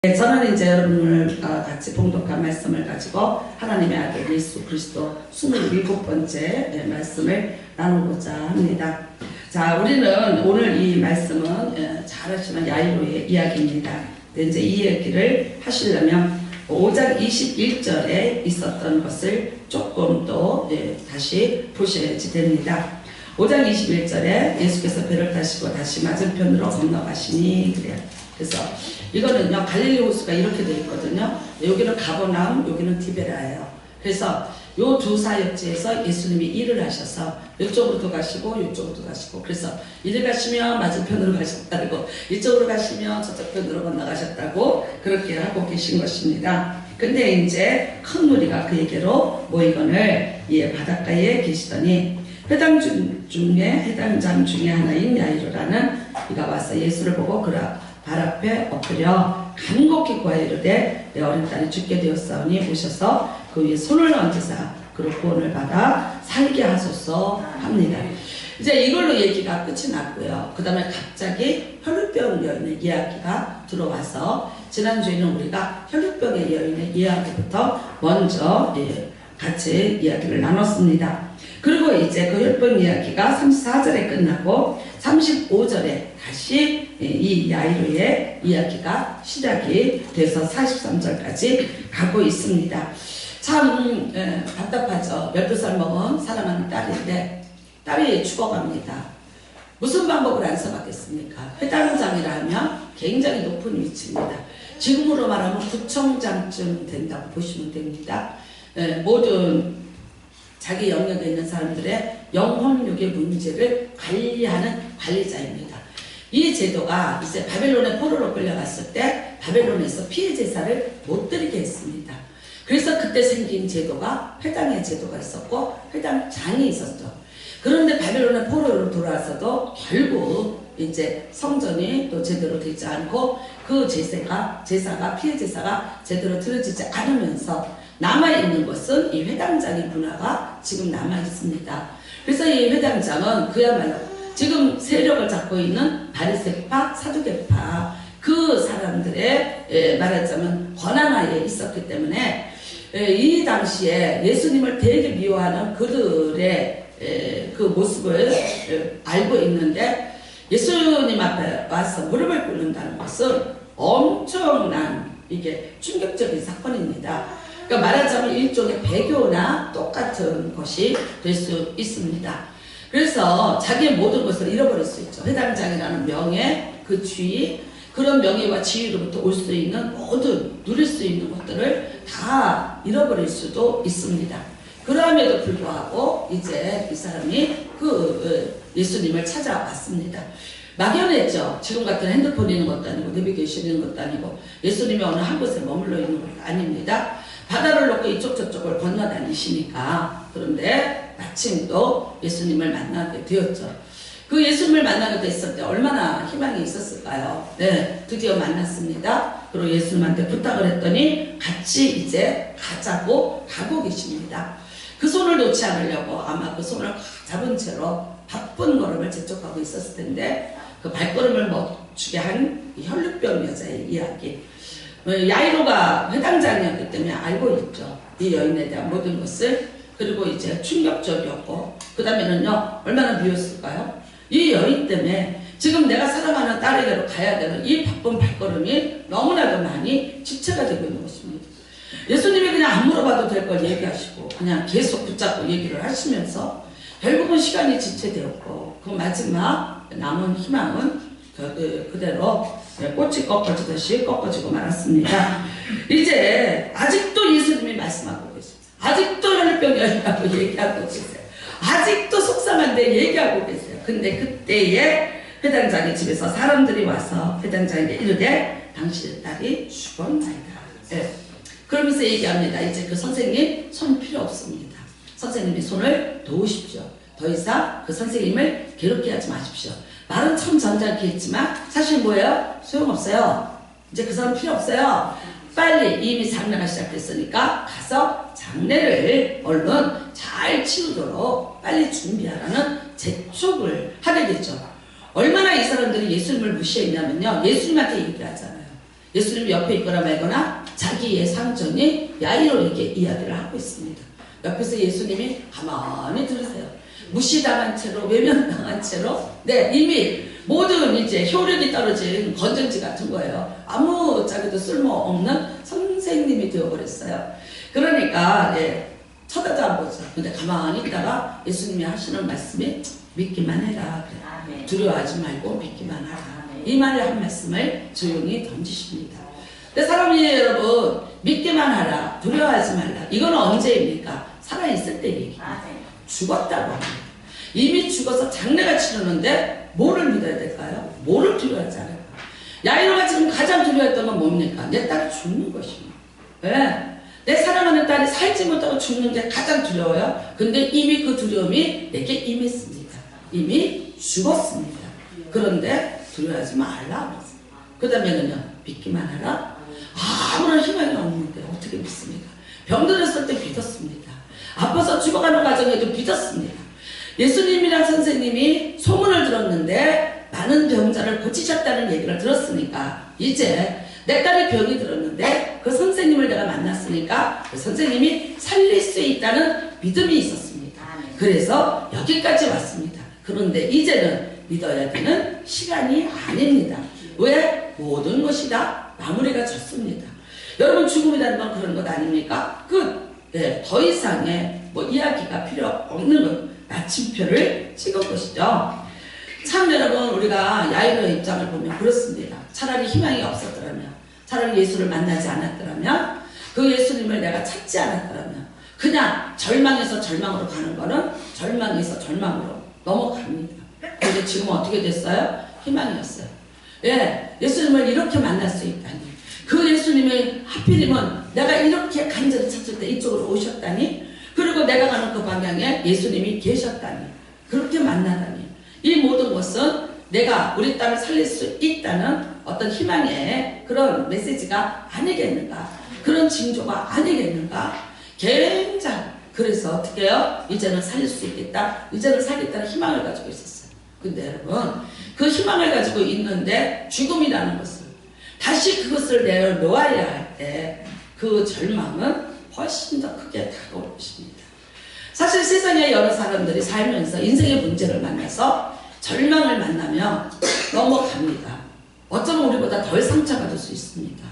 네, 저는 이제 여러분을 같이 봉독한 말씀을 가지고 하나님의 아들 예수 그리스도 27번째 말씀을 나누고자 합니다. 자, 우리는 오늘 이 말씀은 잘 아시는 야이로의 이야기입니다. 이제 이 얘기를 하시려면 5장 21절에 있었던 것을 조금 더 다시 보셔야지 됩니다. 5장 21절에 예수께서 배를 타시고 다시 맞은편으로 건너가시니 그래요. 그래서 이거는요, 갈릴리 호수가 이렇게 되어 있거든요. 여기는 가버나움, 여기는 디베라예요. 그래서 요 두 사역지에서 예수님이 일을 하셔서 이쪽으로도 가시고 이쪽으로도 가시고, 그래서 이리 가시면 맞은편으로 가셨다고, 이쪽으로 가시면 저쪽 편으로 건너가셨다고 그렇게 하고 계신 것입니다. 근데 이제 큰 무리가 그에게로 모이거늘 바닷가에 계시더니 해당장 중에 하나인 야이로라는 이가 와서 예수를 보고 발 앞에 엎드려 간곡히 구하여 이르되 내 어린 딸이 죽게 되었사오니 오셔서 그 위에 손을 얹으사 그로 구원을 받아 살게 하소서 합니다. 이제 이걸로 얘기가 끝이 났고요. 그 다음에 갑자기 혈루병 여인의 이야기가 들어와서 지난주에는 우리가 혈루병의 여인의 이야기부터 먼저 같이 이야기를 나눴습니다. 그리고 이제 그 혈병 이야기가 34절에 끝나고 35절에 다시 이 야이로의 이야기가 시작이 돼서 43절까지 가고 있습니다. 참 답답하죠. 12살 먹은 사랑하는 딸인데 딸이 죽어갑니다. 무슨 방법을 안 써봤겠습니까? 회당장이라 하면 굉장히 높은 위치입니다. 지금으로 말하면 구청장쯤 된다고 보시면 됩니다. 모든 자기 영역에 있는 사람들의 영혼력의 문제를 관리하는 관리자입니다. 이 제도가 이제 바벨론의 포로로 끌려갔을 때 바벨론에서 피해 제사를 못 드리게 했습니다. 그래서 그때 생긴 제도가 회당의 제도가 있었고 회당장이 있었죠. 그런데 바벨론의 포로로 돌아와서도 결국 이제 성전이 또 제대로 되지 않고 그 제사가 피해 제사가 제대로 드려지지 않으면서 남아있는 것은 이 회당장의 문화가 지금 남아있습니다. 그래서 이 회당장은 그야말로 지금 세력을 잡고 있는 바리새파, 사두개파 그 사람들의 말하자면 권한하에 있었기 때문에 이 당시에 예수님을 되게 미워하는 그들의 그 모습을 알고 있는데 예수님 앞에 와서 무릎을 꿇는다는 것은 엄청난 이게 충격적인 사건입니다. 그러니까 말하자면 일종의 배교나 똑같은 것이 될 수 있습니다. 그래서 자기의 모든 것을 잃어버릴 수 있죠. 회당장이라는 명예, 그 지위, 그런 명예와 지위로부터 올 수 있는 모든 누릴 수 있는 것들을 다 잃어버릴 수도 있습니다. 그럼에도 불구하고 이제 이 사람이 예수님을 찾아왔습니다. 막연했죠. 지금 같은 핸드폰이 있는 것도 아니고 내비게이션 있는 것도 아니고 예수님이 어느 한 곳에 머물러 있는 것도 아닙니다. 바다를 놓고 이쪽 저쪽을 건너다니시니까. 그런데 마침 또 예수님을 만나게 되었죠. 그 예수님을 만나게 됐을 때 얼마나 희망이 있었을까요? 네, 드디어 만났습니다. 그리고 예수님한테 부탁을 했더니 같이 이제 가자고 가고 계십니다. 그 손을 놓지 않으려고 아마 그 손을 잡은 채로 바쁜 걸음을 재촉하고 있었을 텐데 그 발걸음을 멈추게 한 혈루병 여자의 이야기. 야이로가 회당장이었기 때문에 알고 있죠. 이 여인에 대한 모든 것을. 그리고 이제 충격적이었고 그 다음에는요 얼마나 미웠을까요? 이 여인 때문에 지금 내가 사랑하는 딸에게로 가야 되는 이 바쁜 발걸음이 너무나도 많이 지체가 되고 있는 것입니다. 예수님이 그냥 안 물어봐도 될 걸 얘기하시고 그냥 계속 붙잡고 얘기를 하시면서 결국은 시간이 지체되었고 그 마지막 남은 희망은 그대로 꽃이 꺾어지듯이 꺾어지고 말았습니다. 이제 아직도 예수님이 말씀하고 계십니다. 아직도 혈루병 여인이라고 얘기하고 계세요. 아직도 속상한데 얘기하고 계세요. 근데 그때에 회당장의 집에서 사람들이 와서 회당장에게 이르되 당신의 딸이 죽었나이다. 네. 그러면서 얘기합니다. 이제 그 선생님 손 필요 없습니다. 선생님이 손을 놓으십시오. 더 이상 그 선생님을 괴롭게 하지 마십시오. 말은 참 점잖게 했지만 사실 뭐예요? 소용없어요. 이제 그 사람 필요 없어요. 빨리 이미 장례가 시작됐으니까 가서 장례를 얼른 잘 치르도록 빨리 준비하라는 재촉을 하게 됐죠. 얼마나 이 사람들이 예수님을 무시했냐면요. 예수님한테 얘기하잖아요. 예수님 옆에 있거나 말거나 자기의 상전이 야이로에게 이야기를 하고 있습니다. 옆에서 예수님이 가만히 들으세요. 무시당한 채로, 외면당한 채로, 네, 이미 모든 이제 효력이 떨어진 건전지 같은 거예요. 아무짝에도 쓸모없는 선생님이 되어버렸어요. 그러니까, 네, 쳐다도 안 보죠. 근데 가만히 있다가 예수님이 하시는 말씀이 믿기만 해라. 그래. 두려워하지 말고 믿기만 하라. 이 말을 한 말씀을 조용히 던지십니다. 근데 사람이 여러분, 믿기만 하라. 두려워하지 말라. 이건 언제입니까? 살아있을 때 얘기입니다. 죽었다고 합니다. 이미 죽어서 장례가 치르는데 뭐를 믿어야 될까요? 뭐를 두려워하지 않을까? 야이로가 지금 가장 두려워했던 건 뭡니까? 내 딸이 죽는 것입니다. 왜? 내 사랑하는 딸이 살지 못하고 죽는 게 가장 두려워요. 근데 이미 그 두려움이 내게 임했습니다. 이미 죽었습니다. 그런데 두려워하지 말라. 그 다음에는요, 믿기만 하라. 아무런 희망이 없는데 어떻게 믿습니까? 병들었을 때 믿었습니다. 아파서 죽어가는 과정에도 믿었습니다. 예수님이랑 선생님이 소문을 들었는데 많은 병자를 고치셨다는 얘기를 들었으니까 이제 내 딸이 병이 들었는데 그 선생님을 내가 만났으니까 그 선생님이 살릴 수 있다는 믿음이 있었습니다. 그래서 여기까지 왔습니다. 그런데 이제는 믿어야 되는 시간이 아닙니다. 왜? 모든 것이 다 마무리가 졌습니다. 여러분, 죽음이라는 건 그런 것 아닙니까? 네, 더 이상의 뭐 이야기가 필요 없는 것, 마침표를 찍은 것이죠. 참 여러분, 우리가 야이로의 입장을 보면 그렇습니다. 차라리 희망이 없었더라면, 차라리 예수를 만나지 않았더라면, 그 예수님을 내가 찾지 않았더라면, 그냥 절망에서 절망으로 가는 거는 절망에서 절망으로 넘어갑니다. 그런데 지금 어떻게 됐어요? 희망이었어요. 예, 예수님을 이렇게 만날 수 있다니. 그 예수님의 하필이면 내가 이렇게 간절히 찾을 때 이쪽으로 오셨다니. 그리고 내가 가는 그 방향에 예수님이 계셨다니. 그렇게 만나다니. 이 모든 것은 내가 우리 딸을 살릴 수 있다는 어떤 희망의 그런 메시지가 아니겠는가. 그런 징조가 아니겠는가. 굉장히. 그래서 어떻게 해요? 이제는 살릴 수 있겠다. 이제는 살겠다는 희망을 가지고 있었어요. 근데 여러분, 그 희망을 가지고 있는데 죽음이라는 것을 다시 그것을 내려놓아야 할 때 그 절망은 훨씬 더 크게 다가올 것입니다. 사실 세상에 여러 사람들이 살면서 인생의 문제를 만나서 절망을 만나며 넘어갑니다. 어쩌면 우리보다 덜 상처받을 수 있습니다.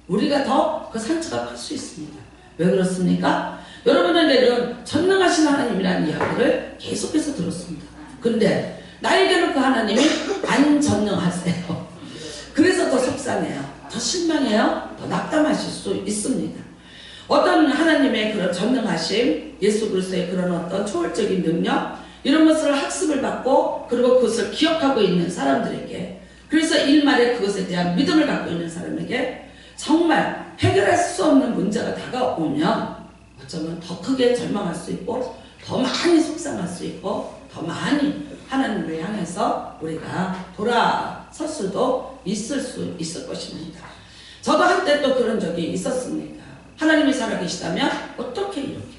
우리가 더 그 상처가 클 수 있습니다. 왜 그렇습니까? 여러분에게는 전능하신 하나님이라는 이야기를 계속해서 들었습니다. 근데 나에게는 그 하나님이 안 전능하세요. 그래서 더 속상해요. 더 실망해요. 더 낙담하실 수 있습니다. 어떤 하나님의 그런 전능하심, 예수 그리스도의 그런 어떤 초월적인 능력, 이런 것을 학습을 받고 그리고 그것을 기억하고 있는 사람들에게, 그래서 일말에 그것에 대한 믿음을 갖고 있는 사람에게 정말 해결할 수 없는 문제가 다가오면 어쩌면 더 크게 절망할 수 있고 더 많이 속상할 수 있고 더 많이 하나님을 향해서 우리가 돌아설 수도 있을 것입니다. 저도 한때 또 그런 적이 있었습니다. 하나님이 살아계시다면 어떻게 이렇게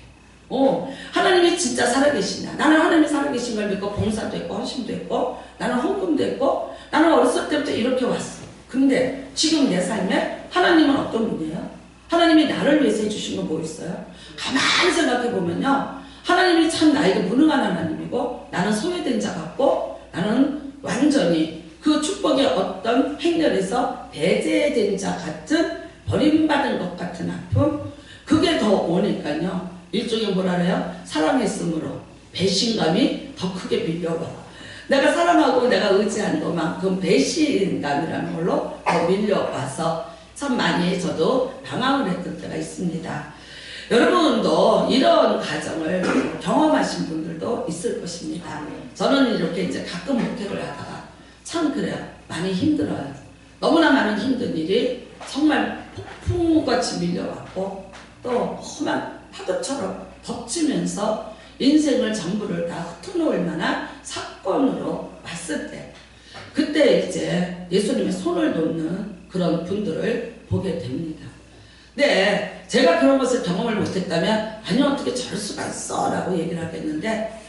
하나님이 진짜 살아계시냐. 나는 하나님이 살아계신 걸 믿고 봉사도 했고 헌신도 했고 나는 헌금도 했고 나는 어렸을 때부터 이렇게 왔어. 근데 지금 내 삶에 하나님은 어떤 분이에요? 하나님이 나를 위해서 해주신 건 뭐 있어요? 가만히 생각해보면요, 하나님이 참 나에게 무능한 하나님이고 나는 소외된 자 같고 나는 완전히 그 축복의 어떤 행렬에서 배제된 자 같은 버림받은 것 같은 아픔, 그게 더 오니까요, 일종의 뭐라 그래요? 사랑했으므로 배신감이 더 크게 밀려와. 내가 사랑하고 내가 의지한 것만큼 배신감이라는 걸로 더 밀려와서 참 많이 저도 방황을 했던 때가 있습니다. 여러분도 이런 과정을 경험하신 분들도 있을 것입니다. 저는 이렇게 이제 가끔 목회를 하다가 참 그래요. 많이 힘들어요. 너무나 많은 힘든 일이 정말 폭풍같이 밀려왔고 또 험한 파도처럼 덮치면서 인생을 전부를 다 흩어놓을 만한 사건으로 왔을 때, 그때 이제 예수님의 손을 놓는 그런 분들을 보게 됩니다. 네, 제가 그런 것을 경험을 못했다면 아니 어떻게 저럴 수가 있어 라고 얘기를 하겠는데,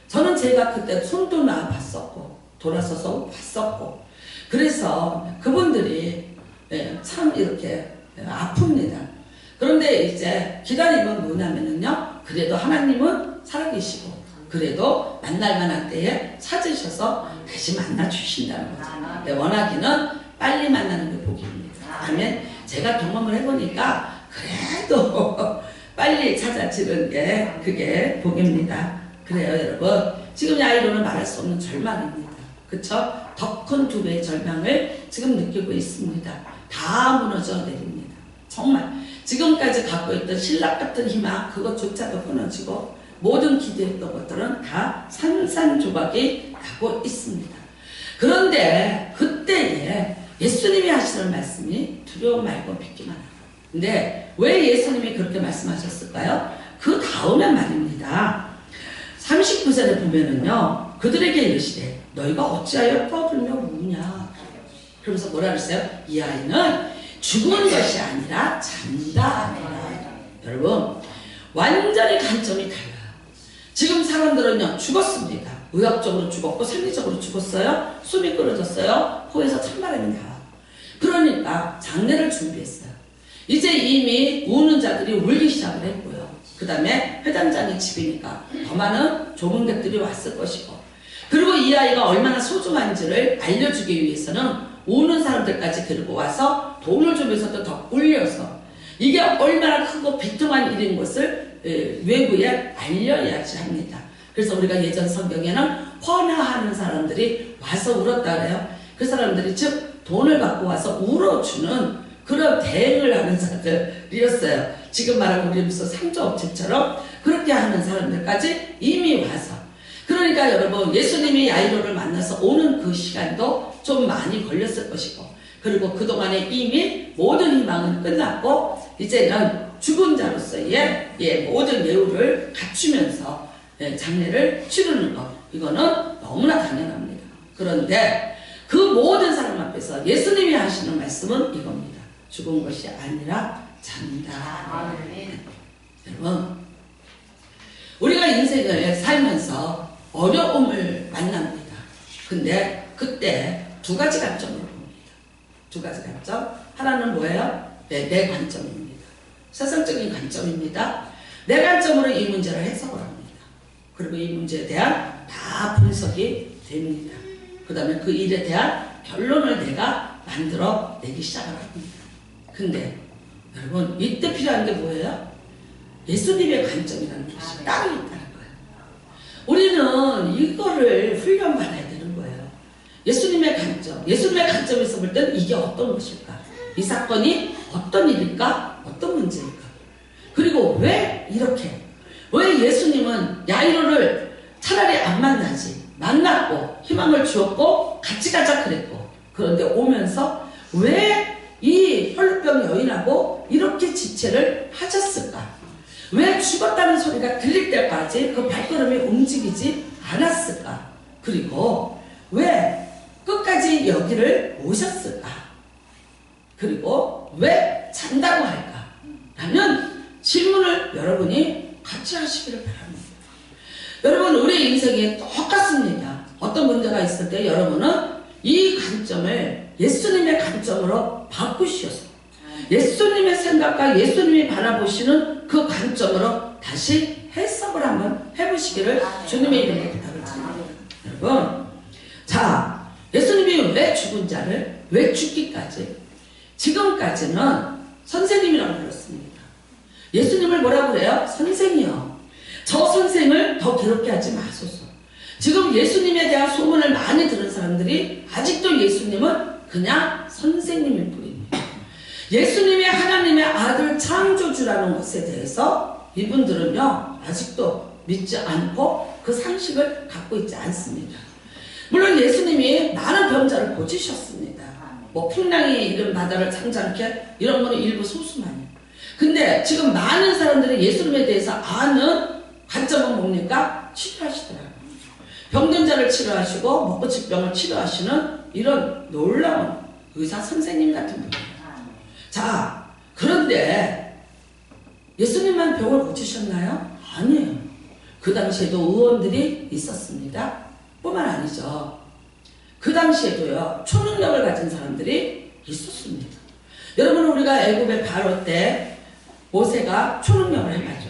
저는 제가 그때 손도 놔 봤었고 돌아서서 봤었고, 그래서 그분들이 참 이렇게 아픕니다. 그런데 이제 기다림은 뭐냐면요, 그래도 하나님은 살아계시고 그래도 만날 만한 때에 찾으셔서 다시 만나 주신다는 거죠. 근데 원하기는 빨리 만나는 게 복입니다. 아멘. 제가 경험을 해보니까 그래도 빨리 찾아지는 게 그게 복입니다. 그래요, 여러분. 지금 야이로는 말할 수 없는 절망입니다. 그쵸? 더 큰 두 배의 절망을 지금 느끼고 있습니다. 다 무너져 내립니다. 정말 지금까지 갖고 있던 신락 같은 희망, 그것조차도 끊어지고 모든 기대했던 것들은 다 산산조각이 나고 있습니다. 그런데 그때에 예수님이 하시는 말씀이 두려움 말고 믿기만 하라. 근데 왜 예수님이 그렇게 말씀하셨을까요? 그 다음에 말입니다. 39절에 보면은요, 그들에게 이르시되 너희가 어찌하여 떠들며 우냐. 그러면서 뭐라 그랬어요? 이 아이는 죽은 것이 아니라 잔다. 여러분, 완전히 관점이 달라요. 지금 사람들은요, 죽었습니다. 의학적으로 죽었고 생리적으로 죽었어요. 숨이 끊어졌어요. 코에서 찬바람이 나와요. 그러니까 장례를 준비했어요. 이제 이미 우는 자들이 울기 시작을 했고요. 그 다음에 회당장이 집이니까 더 많은 조문객들이 왔을 것이고, 그리고 이 아이가 얼마나 소중한지를 알려주기 위해서는 우는 사람들까지 데리고 와서 돈을 주면서도 더 울려서 이게 얼마나 크고 비통한 일인 것을 외부에 알려야지 합니다. 그래서 우리가 예전 성경에는 헌화하는 사람들이 와서 울었다 그래요. 그 사람들이 즉 돈을 갖고 와서 울어주는 그런 대응을 하는 사람들이었어요. 지금 말하는 우리 무슨 상조업체처럼 그렇게 하는 사람들까지 이미 와서, 그러니까 여러분, 예수님이 야이로를 만나서 오는 그 시간도 좀 많이 걸렸을 것이고, 그리고 그동안에 이미 모든 희망은 끝났고 이제는 죽은 자로서의 모든 예우를 갖추면서 장례를 치르는 것, 이거는 너무나 당연합니다. 그런데 그 모든 사람 앞에서 예수님이 하시는 말씀은 이겁니다. 죽은 것이 아니라 잔다. 여러분, 우리가 인생을 살면서 어려움을 만납니다. 근데 그때 두 가지 관점으로 봅니다. 두 가지 관점. 하나는 뭐예요? 내 관점입니다. 세상적인 관점입니다. 내 관점으로 이 문제를 해석을 합니다. 그리고 이 문제에 대한 다 분석이 됩니다. 그 다음에 그 일에 대한 결론을 내가 만들어 내기 시작을 합니다. 근데 여러분, 이때 필요한 게 뭐예요? 예수님의 관점이라는 것이 따로 있다는 거예요. 우리는 이거를 훈련받아야 되는 거예요. 예수님의 관점, 예수님의 관점에서 볼 때는 이게 어떤 것일까? 이 사건이 어떤 일일까? 어떤 문제일까? 그리고 왜 이렇게, 왜 예수님은 야이로를 차라리 안 만나지, 만났고 희망을 주었고 같이 가자 그랬고, 그런데 오면서 왜 이 혈루병 여인하고 이렇게 지체를 하셨을까? 왜 죽었다는 소리가 들릴 때까지 그 발걸음이 움직이지 않았을까? 그리고 왜 끝까지 여기를 오셨을까? 그리고 왜 잔다고 할까? 라는 질문을 여러분이 같이 하시기를 바랍니다. 여러분, 우리 인생에 똑같습니다. 어떤 문제가 있을 때 여러분은 이 관점을 예수님의 관점으로 바꾸셔서 예수님의 생각과 예수님이 바라보시는 그 관점으로 다시 해석을 한번 해보시기를 주님의 이름으로 부탁을 드립니다. 여러분, 자, 예수님이 왜 죽은 자를, 왜 죽기까지, 지금까지는 선생님이라고 불렀습니다. 예수님을 뭐라고 그래요? 선생이요. 저 선생을 더 괴롭게 하지 마소서. 지금 예수님에 대한 소문을 많이 들은 사람들이 아직도 예수님은 그냥 선생님일 뿐입니다. 예수님이 하나님의 아들 창조주라는 것에 대해서 이분들은요, 아직도 믿지 않고 그 상식을 갖고 있지 않습니다. 물론 예수님이 많은 병자를 고치셨습니다. 뭐 풍랑이 이런 바다를 창작해, 이런 거는 일부 소수만이에요. 근데 지금 많은 사람들이 예수님에 대해서 아는 관점은 뭡니까? 치료하시더라고요. 병든 자를 치료하시고 먹고 질병을 치료하시는 이런 놀라운 의사 선생님 같은 분이에요. 자, 그런데 예수님만 병을 고치셨나요? 아니에요. 그 당시에도 의원들이 있었습니다. 뿐만 아니죠. 그 당시에도요, 초능력을 가진 사람들이 있었습니다. 여러분 우리가 애굽의 바로 때 모세가 초능력을 해가죠.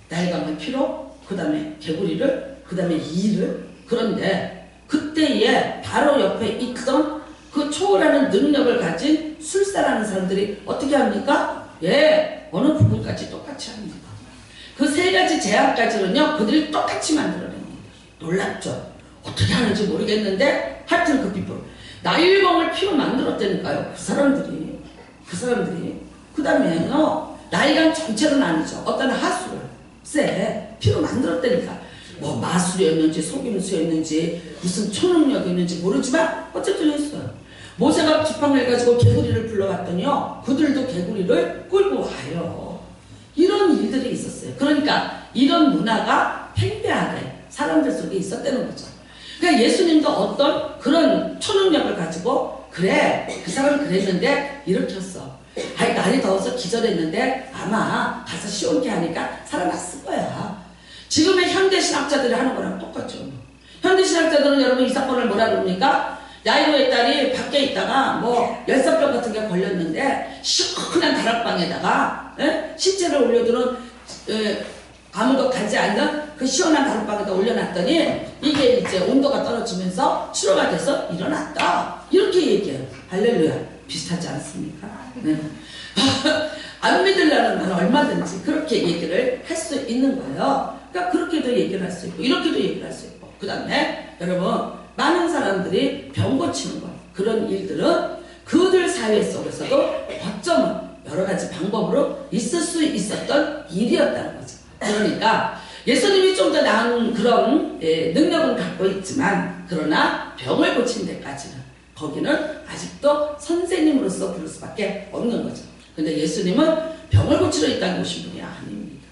나일강의 피로, 그 다음에 개구리를, 그 다음에 이를. 그런데 그때에 바로 옆에 있던 그 초월하는 능력을 가진 술사라는 사람들이 어떻게 합니까? 예, 어느 부분까지 똑같이 합니다. 그 세 가지 제약까지는요, 그들이 똑같이 만들어냅니다. 놀랍죠? 어떻게 하는지 모르겠는데, 하여튼 그 비법. 나일강을 피로 만들었다니까요. 그 사람들이. 그 다음에요, 나일강 전체는 아니죠. 어떤 하수를 피로 만들었다니까. 뭐 마술이었는지 속임수였는지 무슨 초능력이었는지 모르지만 어쨌든 했어요. 모세가 지팡이를 가지고 개구리를 불러왔더니요, 그들도 개구리를 끌고 와요. 이런 일들이 있었어요. 그러니까 이런 문화가 팽배하게 사람들 속에 있었다는 거죠. 그러니까 예수님도 어떤 그런 초능력을 가지고, 그래, 그 사람은 그랬는데 일으켰어. 아니, 날이 더워서 기절했는데 아마 가서 시원케 하니까 살아났을 거야. 지금의 현대신학자들이 하는 거랑 똑같죠. 현대신학자들은 여러분 이 사건을 뭐라 그럽니까? 야이로의 딸이 밖에 있다가 뭐 열사병 같은 게 걸렸는데 시원한 다락방에다가 시체를 올려두는 아무도 가지 않는 그 시원한 다락방에다 올려놨더니 이게 이제 온도가 떨어지면서 치료가 돼서 일어났다. 이렇게 얘기해요. 할렐루야. 비슷하지 않습니까? 네. 안 믿으려는 건 얼마든지 그렇게 얘기를 할 수 있는 거예요. 그러니까 그렇게도 얘기를 할 수 있고 이렇게도 얘기를 할 수 있고, 그 다음에 여러분 많은 사람들이 병 고치는 것, 그런 일들은 그들 사회 속에서도 어쩌면 여러 가지 방법으로 있을 수 있었던 일이었다는 거죠. 그러니까 예수님이 좀 더 나은 그런 능력은 갖고 있지만, 그러나 병을 고친 데까지는 거기는 아직도 선생님으로서 부를 수밖에 없는 거죠. 근데 예수님은 병을 고치러 이 땅에 오신 분이 아닙니다.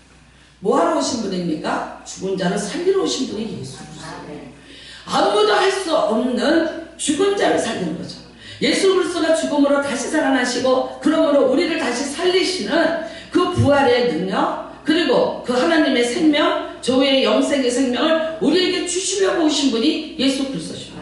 뭐하러 오신 분입니까? 죽은 자를 살리러 오신 분이 예수 그리스도예요. 아무도 할 수 없는 죽은 자를 살리는 거죠. 예수 그리스도가 죽음으로 다시 살아나시고 그러므로 우리를 다시 살리시는 그 부활의 능력, 그리고 그 하나님의 생명, 조의 영생의 생명을 우리에게 주시려고 오신 분이 예수 그리스도십니다.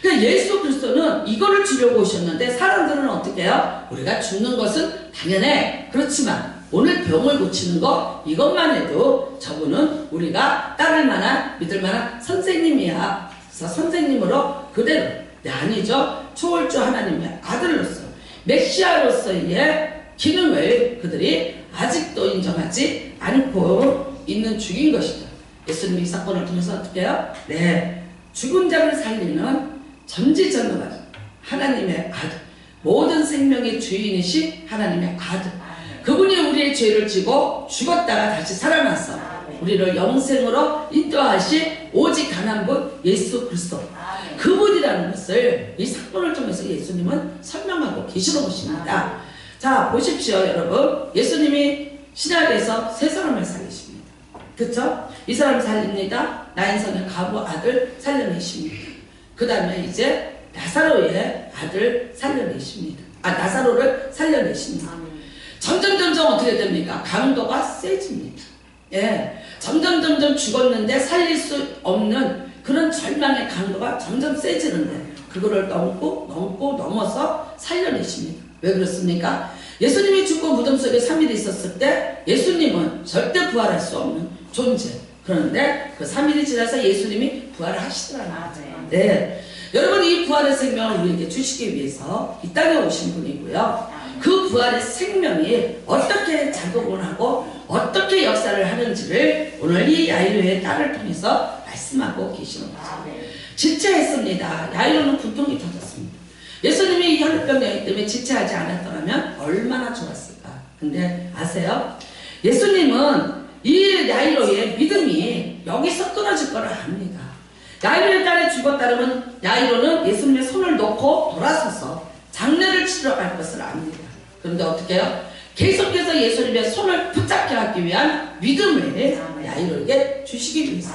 그러니까 예수 그리스도는 이거를 주려고 오셨는데, 사람들은 어떻게 해요? 우리가 죽는 것은 당연해. 그렇지만 오늘 병을 고치는 거, 이것만 해도 저분은 우리가 따를 만한, 믿을 만한 선생님이야. 그래서 선생님으로 그대로, 네, 아니죠. 초월주 하나님의 아들로서, 메시아로서의 기능을 그들이 아직도 인정하지 않고 있는 중인 것이죠. 예수님이 이 사건을 통해서 어떻게 해요? 네, 죽은 자를 살리는 전지전능한 하나님의 아들, 모든 생명의 주인이신 하나님의 아들, 그분이 우리의 죄를 지고 죽었다가 다시 살아나서 우리를 영생으로 인도하신 오직 단 한 분 예수 그리스도, 그분이라는 것을 이 사건을 통해서 예수님은 설명하고 계시는 것입니다. 자, 보십시오 여러분. 예수님이 신약에서 세 사람을 살리십니다. 그쵸? 이 사람 살립니다. 나인성의 과부 아들 살려내십니다. 그 다음에 이제 나사로의 아들 살려내십니다. 나사로를 살려내십니다. 점점 어떻게 됩니까? 강도가 세집니다. 예, 점점 죽었는데 살릴 수 없는 그런 절망의 강도가 점점 세지는데, 그거를 넘어서 살려내십니다. 왜 그렇습니까? 예수님이 죽고 무덤 속에 3일 있었을 때 예수님은 절대 부활할 수 없는 존재. 그런데 그 3일이 지나서 예수님이 부활을 하시더라는 거죠. 네. 여러분, 이 부활의 생명을 우리에게 주시기 위해서 이 땅에 오신 분이고요. 그 부활의 생명이 어떻게 작용을 하고 어떻게 역사를 하는지를 오늘 이 야이로의 딸을 통해서 말씀하고 계시는 거죠. 지체했습니다. 야이로는 분통이 터졌습니다. 예수님이 이 혈루병 여인 때문에 지체하지 않았더라면 얼마나 좋았을까. 근데 아세요? 예수님은 이 야이로의 믿음이 여기서 끊어질 거를 압니다. 야이로의 딸이 죽었다면 야이로는 예수님의 손을 놓고 돌아서서 장례를 치러 갈 것을 압니다. 그런데 어떻게 해요? 계속해서 예수님의 손을 붙잡게 하기 위한 믿음을 야이로에게 주시기 위해서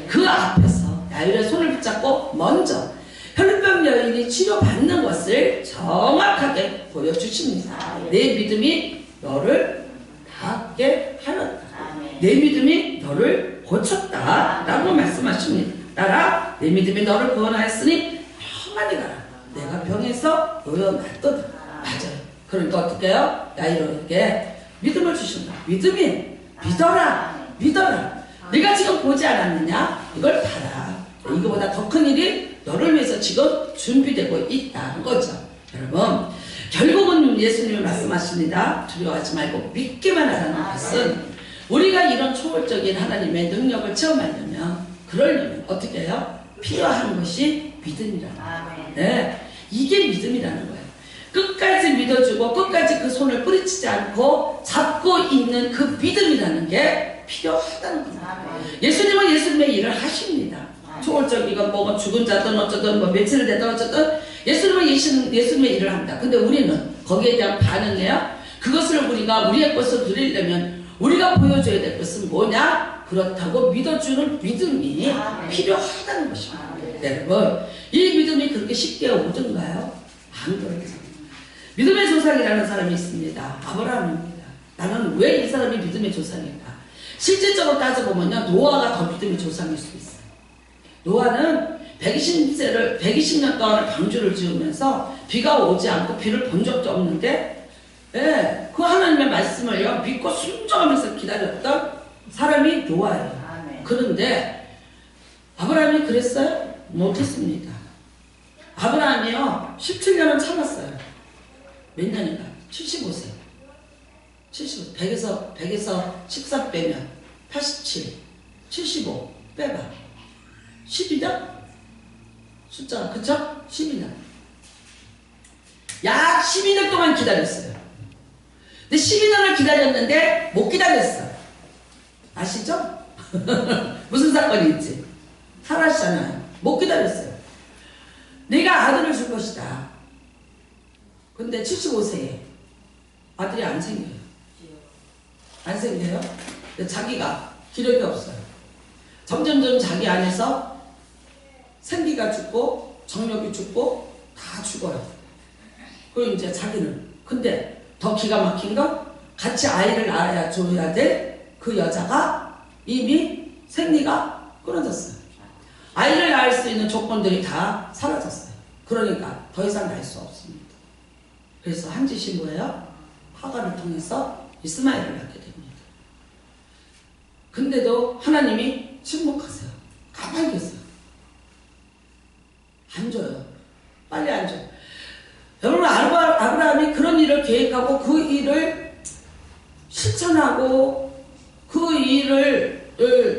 그 앞에서 야이로의 손을 붙잡고 먼저 혈루병 여인이 치료받는 것을 정확하게 보여주십니다. 내 믿음이 너를 낫게 하였다. 내 믿음이 너를 고쳤다 라고 말씀하십니다. 따라 내 믿음이 너를 구원하였으니 평안히 가라. 내가 병에서 놓여놨도다. 맞아요. 그러니까 어떻게 해요? 야이로에게 믿음을 주신다. 믿음이 믿어라. 믿어라. 네가 지금 보지 않았느냐? 이걸 봐라. 이거보다 더 큰 일이 너를 위해서 지금 준비되고 있다는 거죠. 여러분, 결국은 예수님이 말씀하십니다. 두려워하지 말고 믿기만 하라는 것은 우리가 이런 초월적인 하나님의 능력을 체험하려면, 그러려면 어떻게 해요? 필요한 것이 믿음이라는 거예요. 네, 이게 믿음이라는 거예요. 끝까지 믿어주고 끝까지 그 손을 뿌리치지 않고 잡고 있는 그 믿음이라는 게 필요하다는 겁니다. 예수님은 예수님의 일을 하십니다. 초월적이건 뭐가 죽은 자든 어쩌든 뭐 며칠 되든 어쩌든 예수님은 예수님의 일을 합니다. 근데 우리는 거기에 대한 반응이에요. 그것을 우리가 우리의 것을 누리려면 우리가 보여줘야 될 것은 뭐냐? 그렇다고 믿어주는 믿음이 필요하다는 것입니다. 여러분, 이 믿음이 그렇게 쉽게 오던가요? 안 그렇죠. 믿음의 조상이라는 사람이 있습니다. 아브라함입니다. 나는 왜 이 사람이 믿음의 조상일까? 실질적으로 따져보면요, 노아가 더 믿음의 조상일 수 있어요. 노아는 120년 동안 방주를 지으면서 비가 오지 않고 비를 본 적도 없는데, 예, 그 하나님의 말씀을 믿고 순종하면서 기다렸던 사람이 노아예요. 그런데 아브라함이 그랬어요? 못했습니다. 아브라함이요 17년은 참았어요. 몇 년인가? 75세. 75. 100에서 14 빼면 87. 75 빼봐. 12년? 숫자 그쵸? 12년. 약 12년 동안 기다렸어요. 근데 12년을 기다렸는데 못 기다렸어요. 아시죠? 무슨 사건이 있지? 살아시잖아요. 못 기다렸어요. 내가 아들을 줄 것이다. 근데 75세에 아들이 안 생겨요. 안 생겨요? 자기가 기력이 없어요. 점점점 자기 안에서 생기가 죽고 정력이 죽고 다 죽어요. 그리고 이제 자기는, 근데 더 기가 막힌 건 같이 아이를 낳아야 줘야 될 그 여자가 이미 생리가 끊어졌어요. 아이를 낳을 수 있는 조건들이 다 사라졌어요. 그러니까 더 이상 낳을 수 없습니다. 그래서 한 짓이 뭐예요? 하갈을 통해서 이스마엘을 낳게 됩니다. 근데도 하나님이 침묵하세요. 가만히 계세요. 안 줘요. 빨리 안 줘요. 여러분, 아브라함이 그런 일을 계획하고 그 일을 실천하고 그 일을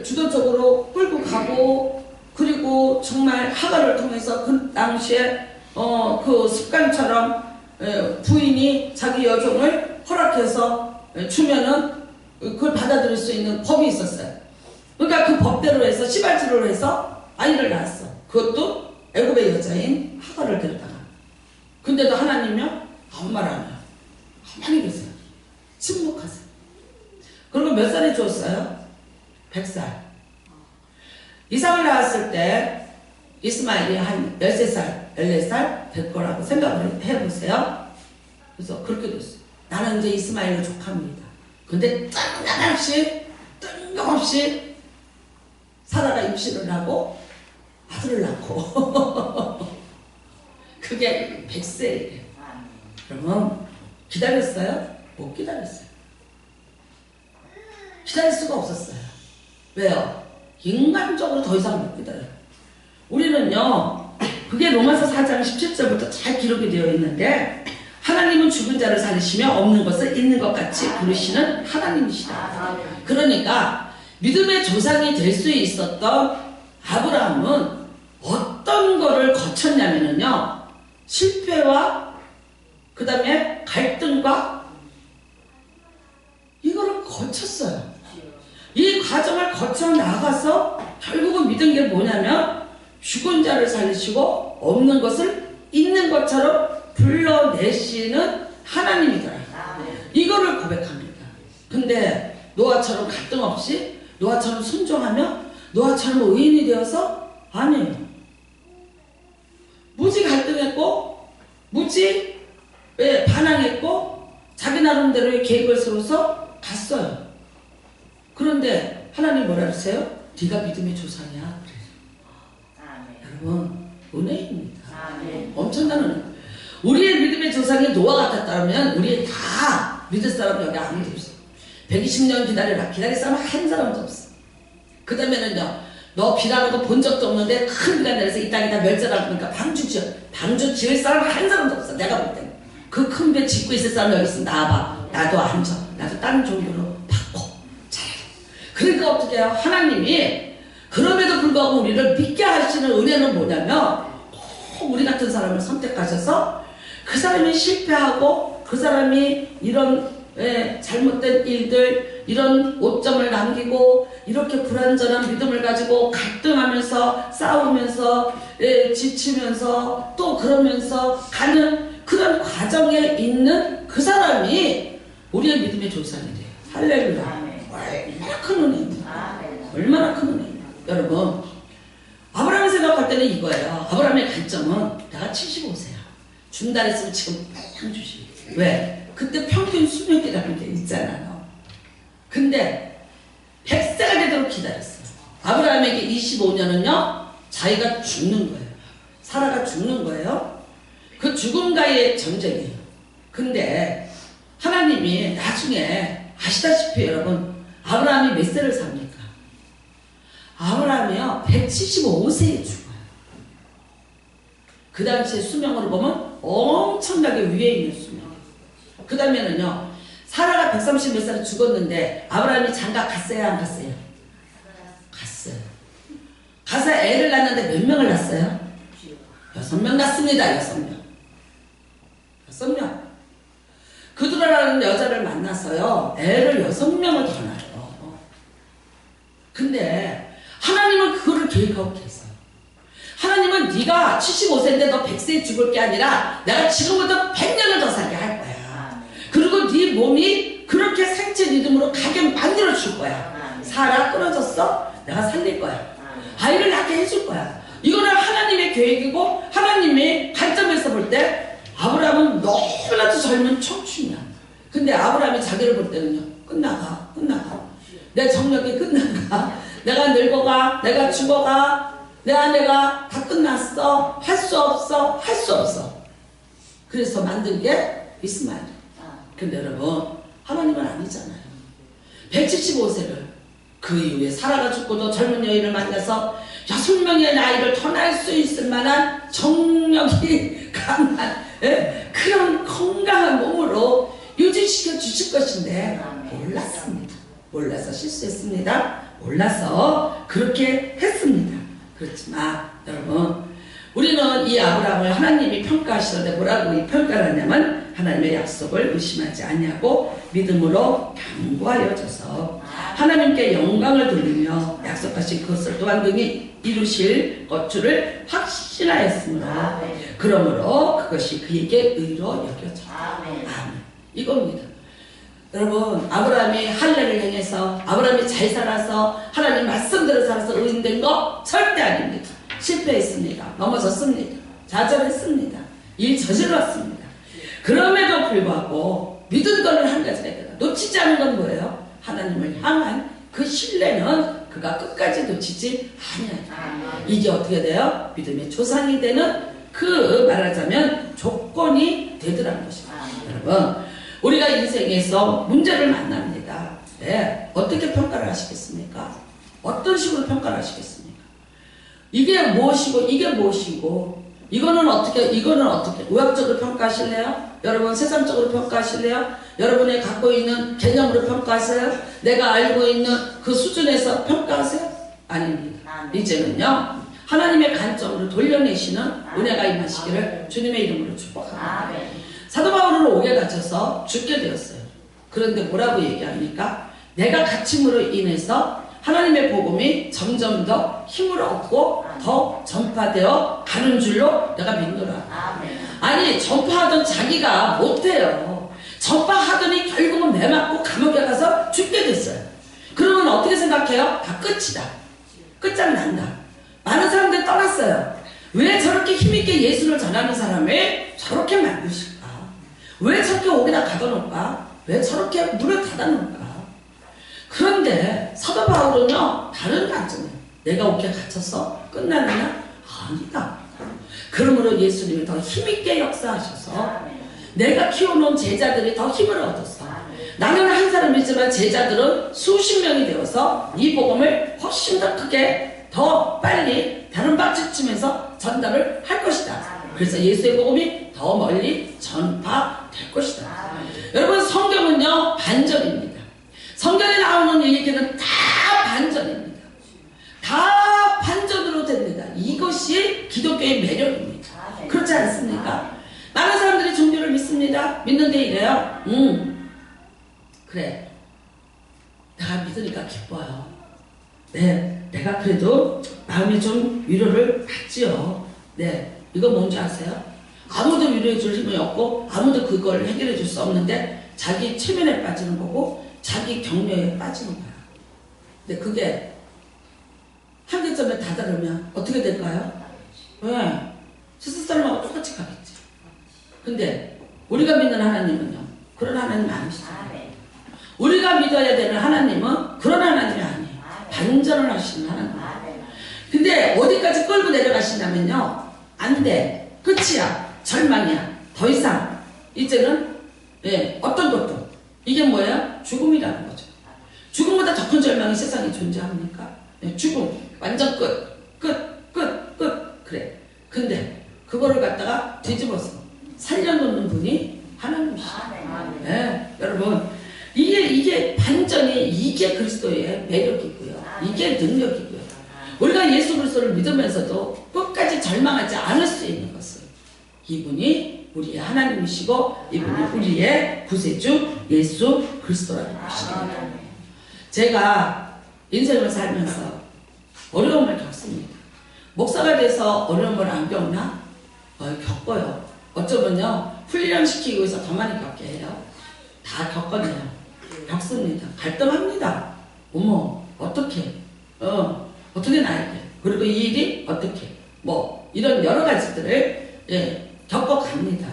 주도적으로 끌고 가고, 그리고 정말 하갈을 통해서 그 당시에 그 습관처럼 부인이 자기 여종을 허락해서 주면은 그걸 받아들일 수 있는 법이 있었어요. 그러니까 그 법대로 해서 시발지로 해서 아이를 낳았어. 그것도 애굽의 여자인 하갈을 데려다가. 근데도 하나님이요 아무 말 안 해요. 가만히 계세요. 침묵하세요. 그리고 몇 살에 주었어요? 100살. 이삭을 낳았을 때 이스마엘이 한 13살, 14살 될 거라고 생각을 해보세요. 그래서 그렇게 됐어요. 나는 이제 이스마엘의 조카입니다. 근데 뜬금없이 사라가 임신을 하고 아들을 낳고 그게 100세예요. 그러면 기다렸어요? 못 기다렸어요. 기다릴 수가 없었어요. 왜요? 인간적으로 더 이상 못 기다려요. 우리는요, 그게 로마서 4장 17절부터 잘 기록이 되어 있는데, 하나님은 죽은 자를 살리시며 없는 것을 있는 것 같이 부르시는 하나님이시다. 그러니까 믿음의 조상이 될 수 있었던 아브라함은 어떤 거를 거쳤냐면요, 실패와 그 다음에 갈등과 이거를 거쳤어요. 이 과정을 거쳐 나가서 결국은 믿은 게 뭐냐면 죽은 자를 살리시고 없는 것을 있는 것처럼 불러내시는 하나님이더라. 이거를 고백합니다. 근데 노아처럼 갈등 없이, 노아처럼 순종하며, 노아처럼 의인이 되어서 아니에요. 무지 갈등했고, 무지 반항했고, 자기 나름대로의 계획을 세워서 갔어요. 그런데 하나님 뭐라 그러세요? 네가 믿음의 조상이야. 그래요. 여러분, 은혜입니다. 엄청난 은혜. 우리의 믿음의 조상이 노아 같았다면 우리 다 믿을 사람 여기 아무도 없어. 120년 기다려라. 기다릴 사람 한 사람도 없어. 그 다음에는요, 너 비라는 거 본 적도 없는데 큰 비가 내려서 이 땅이 다 멸절하고 그러니까 방주 지을 사람 한 사람도 없어. 내가 볼 때는. 그 큰 배 짓고 있을 사람 여기 있으면 나와봐. 나도 앉아. 나도 다른 종교로 바꿔. 잘해. 그러니까 어떻게 해요? 하나님이 그럼에도 불구하고 우리를 믿게 하시는 은혜는 뭐냐면 꼭 우리 같은 사람을 선택하셔서 그 사람이 실패하고 그 사람이 이런 잘못된 일들, 이런 오점을 남기고 이렇게 불완전한 믿음을 가지고 갈등하면서 싸우면서 지치면서 또 그러면서 가는 그런 과정에 있는 그 사람이 우리의 믿음의 조상이 돼요. 할렐루야. 얼마나 큰 은혜입니다. 얼마나 큰 은혜입니다. 여러분, 아브라함을 생각할 때는 이거예요. 아브라함의 관점은 내가 75세야. 준다 했으면 지금 빨리 주시겠어요. 왜? 그때 평균 수명이라는 게 있잖아요. 근데 100세가 되도록 기다렸어요. 아브라함에게 25년은요, 자기가 죽는 거예요. 사라가 죽는 거예요. 그 죽음과의 전쟁이에요. 근데 하나님이 나중에 아시다시피 여러분, 아브라함이 몇 세를 삽니까? 아브라함이요, 175세에 죽어요. 그 당시에 수명으로 보면 엄청나게 위에 있는 수명. 그 다음에는요, 사라가 130 몇 살에 죽었는데 아브라함이 장가 갔어요, 안 갔어요? 갔어요. 가서 애를 낳는데 몇 명을 낳았어요? 6명 낳습니다. 6명. 6명. 그두라라는 여자를 만나서요, 애를 6명을 더 낳아요. 근데 하나님은 그거를 계획하고 계세요. 하나님은 네가 75세인데 너 100세에 죽을 게 아니라 내가 지금부터 100년을 더 살게 할 거야. 그리고 네 몸이 그렇게 생체 리듬으로 가게 만들어 줄 거야. 사라 끊어졌어? 내가 살릴 거야. 아이를 낳게 해줄 거야. 이거는 하나님의 계획이고 하나님의 관점에서 볼 때 아브라함은 너무나도 젊은 청춘이야. 근데 아브라함이 자기를 볼 때는요, 끝나가. 내 정력이 끝나가. 내가 늙어가. 내가 죽어가. 내가 다 끝났어. 할 수 없어. 그래서 만든 게 이스마엘. 근데 여러분, 하나님은 아니잖아요. 175세를 그 이후에 사라가 죽고도 젊은 여인을 만나서 6명의 나이를 더 낳을 수 있을 만한 정력이 강한 그런 건강한 몸으로 유지시켜 주실 것인데 몰랐습니다. 몰라서 실수했습니다. 몰라서 그렇게 했습니다. 그렇지만 여러분, 우리는 이 아브라함을 하나님이 평가하시는데 뭐라고 평가를 하냐면 하나님의 약속을 의심하지 않냐고 믿음으로 강구하여 줘서 하나님께 영광을 돌리며 약속하신 그것을 또한 등이 이루실 것줄을 확신하였으므로 그러므로 그것이 그에게 의로 여겨져. 아멘. 이겁니다. 여러분, 아브라함이 할례를 행해서 아브라함이 잘 살아서 하나님 말씀대로 살아서 의인된 거 절대 아닙니다. 실패했습니다. 넘어졌습니다. 좌절했습니다. 일 저질렀습니다. 그럼에도 불구하고 믿은 거는 한 가지가 있다. 놓치지 않은 건 뭐예요? 하나님을 향한 그 신뢰는 그가 끝까지 놓치지 아니하다. 이게 어떻게 돼요? 믿음의 조상이 되는 그 말하자면 조건이 되더라는 것입니다. 여러분, 우리가 인생에서 문제를 만납니다. 네, 어떻게 평가를 하시겠습니까? 어떤 식으로 평가를 하시겠습니까? 이게 무엇이고 이게 무엇이고 이거는 어떻게 의학적으로 평가하실래요? 여러분 세상적으로 평가하실래요? 여러분이 갖고 있는 개념으로 평가하세요? 내가 알고 있는 그 수준에서 평가하세요? 아닙니다. 이제는요, 하나님의 관점으로 돌려내시는 은혜가 임하시기를 주님의 이름으로 축복합니다. 사도 바울은 옥에 갇혀서 죽게 되었어요. 그런데 뭐라고 얘기합니까? 내가 갇힘으로 인해서 하나님의 복음이 점점 더 힘을 얻고 더 전파되어 가는 줄로 내가 믿노라. 아니, 전파하던 자기가 못해요. 전파하더니 결국은 매 맞고 감옥에 가서 죽게 됐어요. 그러면 어떻게 생각해요? 다 끝이다. 끝장난다. 많은 사람들이 떠났어요. 왜 저렇게 힘있게 예수를 전하는 사람을 저렇게 만드실까? 왜 저렇게 옥에다 가둬놓을까? 왜 저렇게 문을 닫아놓을까? 그런데 사도 바울은요, 다른 관점이에요. 내가 옥에 갇혀서 끝나느냐? 아니다. 그러므로 예수님이 더 힘있게 역사하셔서 내가 키워놓은 제자들이 더 힘을 얻었어. 나는 한 사람이지만 제자들은 수십 명이 되어서 이 복음을 훨씬 더 크게 더 빨리 다른 박수치면서 전달을 할 것이다. 그래서 예수의 복음이 더 멀리 전파될 것이다. 여러분, 성경은요 반전입니다. 성경에 나오는 얘기는 다 반전입니다. 다 반전으로 됩니다. 이것이 기독교의 매력입니다. 그렇지 않습니까? 많은 사람들이 종교를 믿습니다. 믿는데 이래요. 그래, 내가 믿으니까 기뻐요. 네, 내가 그래도 마음이 좀 위로를 받지요. 네, 이거 뭔지 아세요? 아무도 위로해 줄 힘이 없고 아무도 그걸 해결해 줄 수 없는데 자기 체면에 빠지는 거고 자기 격려에 빠지는 거야. 근데 그게 한계점에 다다르면 어떻게 될까요? 왜? 세상 사람하고 똑같이 가겠지. 근데 우리가 믿는 하나님은요, 그런 하나님 아니시잖아요. 우리가 믿어야 되는 하나님은 그런 하나님이 아니에요. 반전을 하시는 하나님. 근데 어디까지 끌고 내려가시냐면요, 안 돼, 끝이야, 절망이야, 더 이상 이제는 어떤 것도, 이게 뭐예요? 죽음이라는 거죠. 죽음보다 더 큰 절망이 세상에 존재합니까? 죽음, 완전 끝. 그래. 근데 그거를 갖다가 뒤집어서 살려놓는 분이 하나님이시죠. 네, 여러분, 이게 반전이, 이게 그리스도의 매력이고요. 이게 능력이고요. 우리가 예수 그리스도를 믿으면서도 끝까지 절망하지 않을 수 있는 것은 이분이 우리의 하나님이시고 이분이 우리의 구세주 예수 그리스도라는 것입니다. 제가 인생을 살면서 어려움을 겪습니다. 목사가 돼서 어려움을 안 겪나? 겪어요. 어쩌면요, 훈련시키고 있어 더 많이 겪게 해요. 다 겪거든요. 겪습니다. 갈등합니다. 어머, 어떻게? 어떻게 나에게? 그리고 이 일이 어떻게? 뭐 이런 여러 가지들을 겪어갑니다.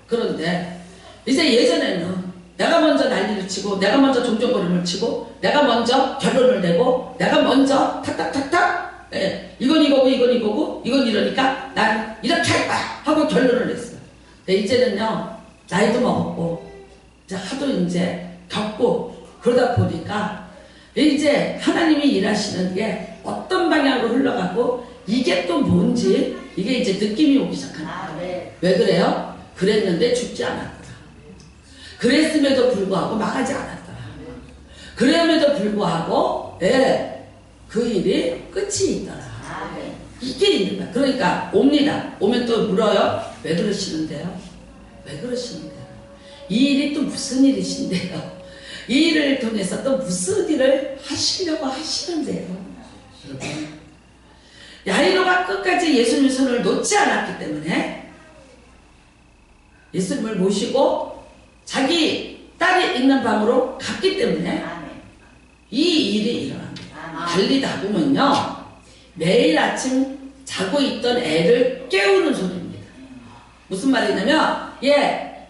그런데 이제 예전에는 내가 먼저 난리를 치고 내가 먼저 종종거림을 치고 내가 먼저 결론을 내고 내가 먼저 탁탁탁탁 이건 이거고 이건 이거고 이건 이러니까 난 이렇게 할 거야 하고 결론을 냈어요. 이제는요, 나이도 먹었고 이제 하도 이제 겪고 그러다 보니까 이제 하나님이 일하시는 게 어떤 방향으로 흘러가고 이게 또 뭔지 이게 이제 느낌이 오기 시작합니다. 왜 그래요? 그랬는데 죽지 않았더라. 그랬음에도 불구하고 망하지 않았더라. 그럼에도 불구하고 그 일이 끝이 있더라. 이게 있는 거야. 그러니까 옵니다. 오면 또 물어요. 왜 그러시는데요? 왜 그러시는데요? 이 일이 또 무슨 일이신데요? 이 일을 통해서 또 무슨 일을 하시려고 하시는데요? 여러분, 야이로가 끝까지 예수님 손을 놓지 않았기 때문에 예수님을 모시고 자기 딸이 있는 방으로 갔기 때문에 이 일이 일어납니다. 달리다 보면요, 매일 아침 자고 있던 애를 깨우는 소리입니다. 무슨 말이냐면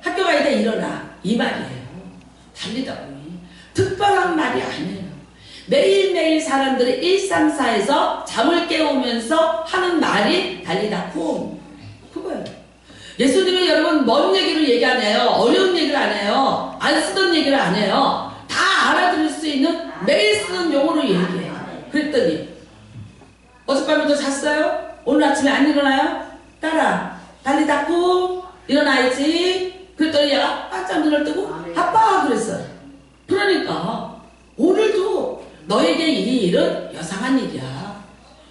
학교 가야 돼, 일어나, 이 말이에요. 달리다 보니 특별한 말이 아니에요. 매일매일 사람들의 일상사에서 잠을 깨우면서 하는 말이 달리다 쿵, 그거예요. 예수님이 여러분 먼 얘기를 얘기 안 해요. 어려운 얘기를 안 해요. 안 쓰던 얘기를 안 해요. 다 알아들을 수 있는 매일 쓰는 용어로 얘기해요. 그랬더니 어젯밤에도 잤어요? 오늘 아침에 안 일어나요? 딸아, 달리다 쿵, 일어나야지. 그랬더니 얘가 깜짝 눈을 뜨고 아빠 그랬어요. 그러니까 오늘도 너에게 이 일은 여상한 일이야.